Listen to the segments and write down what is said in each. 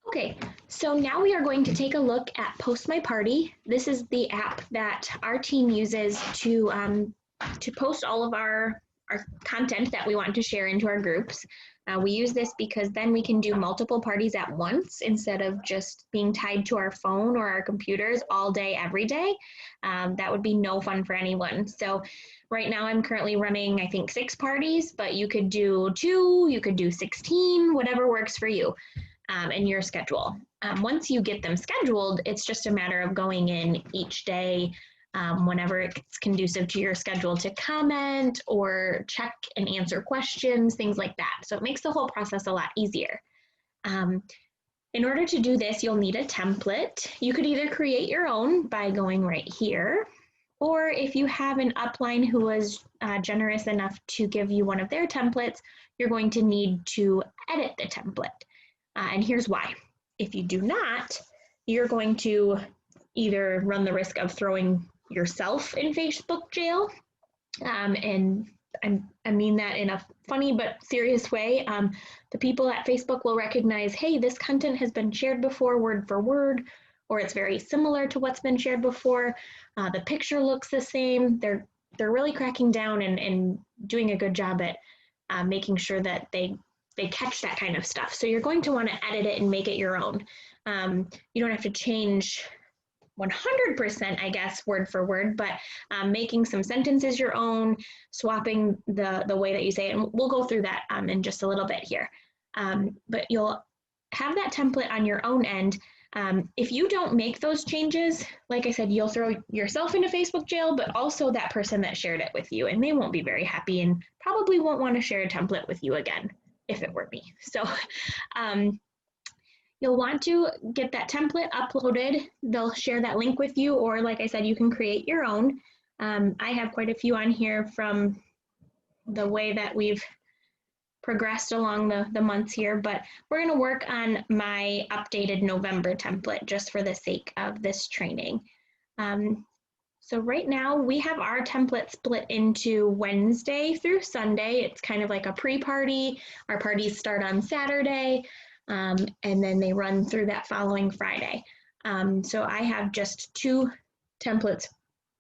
Okay, so now we are going to take a look at Post My Party. This is the app that our team uses to post all of our content that we want to share into our groups. We use this because then we can do multiple parties at once instead of just being tied to our phone or our computers all day, every day. That would be no fun for anyone. So right now I'm currently running, I think, 6 parties, but you could do 2, you could do 16, whatever works for you and your schedule. Once you get them scheduled, it's just a matter of going in each day whenever it's conducive to your schedule to comment or check and answer questions, things like that. So it makes the whole process a lot easier. In order to do this, you'll need a template. You could either create your own by going right here, or if you have an upline who was generous enough to give you one of their templates, you're going to need to edit the template. And here's why. If you do not, you're going to either run the risk of throwing yourself in Facebook jail, and I mean that in a funny but serious way. The people at Facebook will recognize, hey, this content has been shared before word for word, or it's very similar to what's been shared before. The picture looks the same. They're really cracking down and doing a good job at making sure that they catch that kind of stuff. So you're going to want to edit it and make it your own. You don't have to change 100%, I guess, word for word, but making some sentences your own, swapping the way that you say it, and we'll go through that in just a little bit here. But you'll have that template on your own end. If you don't make those changes, like I said, you'll throw yourself into Facebook jail, but also that person that shared it with you, and they won't be very happy and probably won't want to share a template with you again if it were me. So you'll want to get that template uploaded. They'll share that link with you, or like I said, you can create your own. I have quite a few on here from the way that we've progressed along the months here, but we're going to work on my updated November template just for the sake of this training. So right now we have our template split into Wednesday through Sunday. It's kind of like a pre-party. Our parties start on Saturday, and then they run through that following Friday. So I have just 2 templates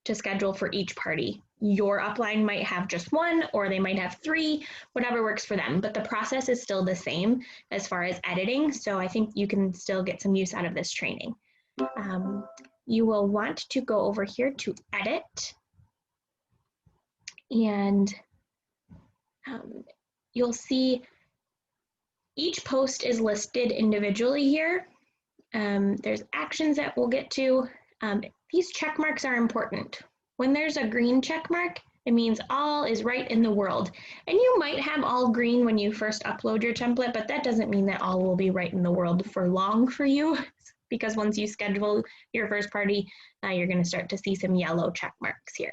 to schedule for each party. Your upline might have just 1, or they might have 3, whatever works for them, but the process is still the same as far as editing, so I think you can still get some use out of this training. You will want to go over here to edit, and you'll see each post is listed individually here. There's actions that we'll get to. These check marks are important. When there's a green check mark, it means all is right in the world. And you might have all green when you first upload your template, but that doesn't mean that all will be right in the world for long for you, because once you schedule your first party, you're going to start to see some yellow check marks here.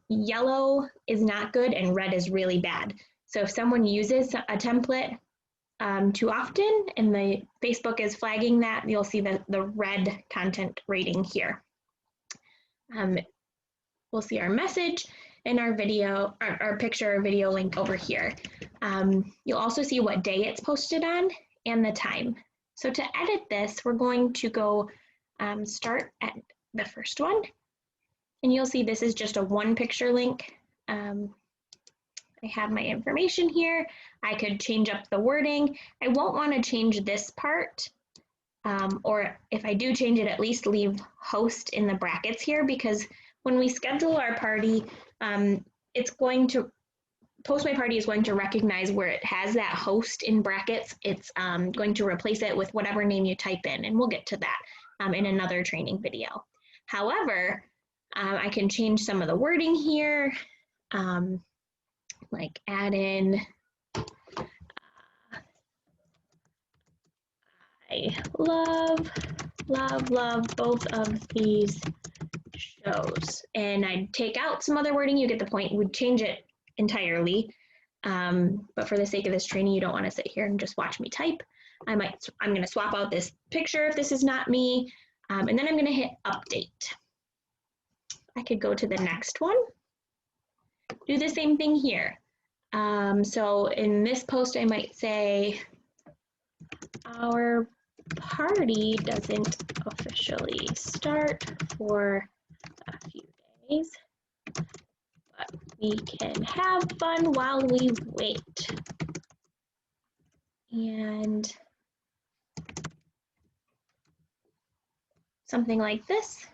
Yellow is not good and red is really bad. So if someone uses a template too often and the Facebook is flagging that, you'll see the red content rating here. We'll see our message and our video, our picture or video link over here. You'll also see what day it's posted on and the time. So to edit this, we're going to go start at the first one. And you'll see this is just a 1 picture link. I have my information here. I could change up the wording. I won't want to change this part, or if I do change it, at least leave host in the brackets here, because when we schedule our party, it's going to, Post My Party is going to recognize where it has that host in brackets. It's going to replace it with whatever name you type in, and we'll get to that in another training video. However, I can change some of the wording here, like add in, I love both of these shows. And I'd take out some other wording, you get the point, would change it entirely. But for the sake of this training, you don't want to sit here and just watch me type. I'm going to swap out this picture if this is not me, and then I'm going to hit update. I could go to the next one, do the same thing here. So in this post, I might say, our party doesn't officially start for a few days, but we can have fun while we wait. And something like this.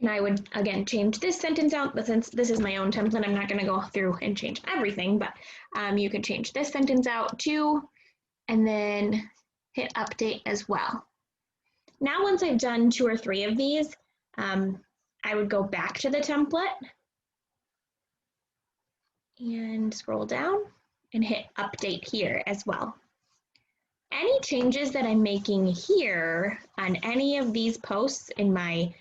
And I would, again, change this sentence out, but since this is my own template, I'm not going to go through and change everything, but you could change this sentence out too, and then hit update as well. Now, once I've done 2 or 3 of these, I would go back to the template and scroll down and hit update here as well. Any changes that I'm making here on any of these posts in my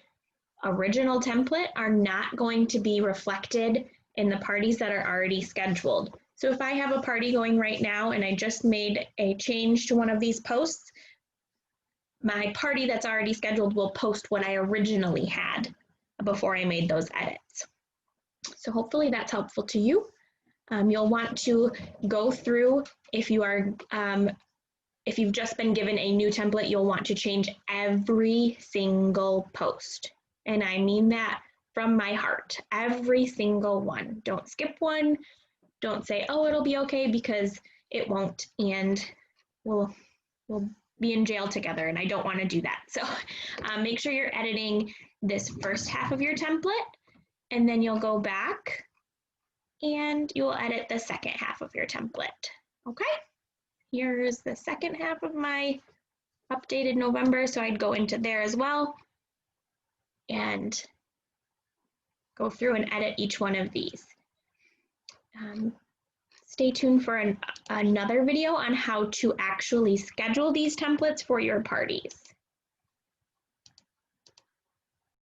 original template are not going to be reflected in the parties that are already scheduled. So if I have a party going right now and I just made a change to one of these posts, my party that's already scheduled will post what I originally had before I made those edits. So hopefully that's helpful to you. You'll want to go through if you've just been given a new template, you'll want to change every single post. And I mean that from my heart, every single one. Don't skip one. Don't say, oh, it'll be okay, because it won't, and we'll be in jail together, and I don't want to do that. So make sure you're editing this first half of your template, and then you'll go back and you will edit the second half of your template. Okay, here's the second half of my updated November, so I'd go into there as well and go through and edit each one of these. Stay tuned for another video on how to actually schedule these templates for your parties.